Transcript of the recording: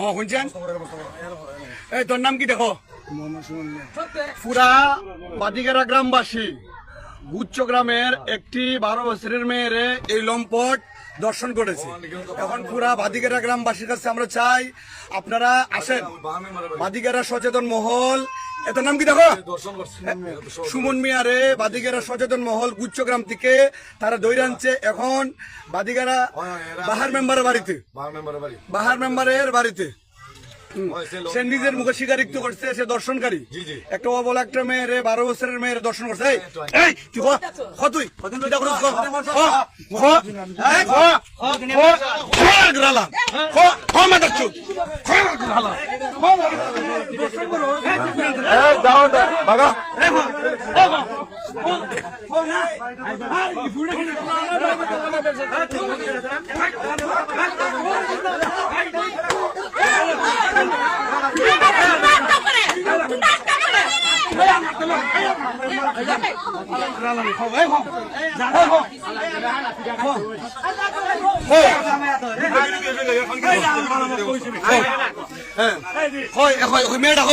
শুনছেন? এই তোর নাম কি দেখো? পুরা বাদিগেরা গ্রামবাসী গুচ্ছ গ্রামের একটি 12 বছরের মেয়ের এই লম্পট দর্শন করেছে। এখন পুরা বাদিগেরা গ্রামবাসীর কাছে আমরা চাই আপনারা আসেন, বাদিগেরা সচেতন মহল, এত নাম কি দেখো? সুমন মিয়ারে বাদিগেরা সচেতন মহল গুচ্ছগ্রাম থেকে তারা দৌড়ে আনছে। এখন বাদিগেরা বাহার মেম্বারের বাড়িতে সে নিজের মুখে স্বীকারিত করছে সে দর্শনকারী। একটা অবলা একটা মেয়েরে 12 বছরের মেয়ের দর্শন করছে। মেয়েটা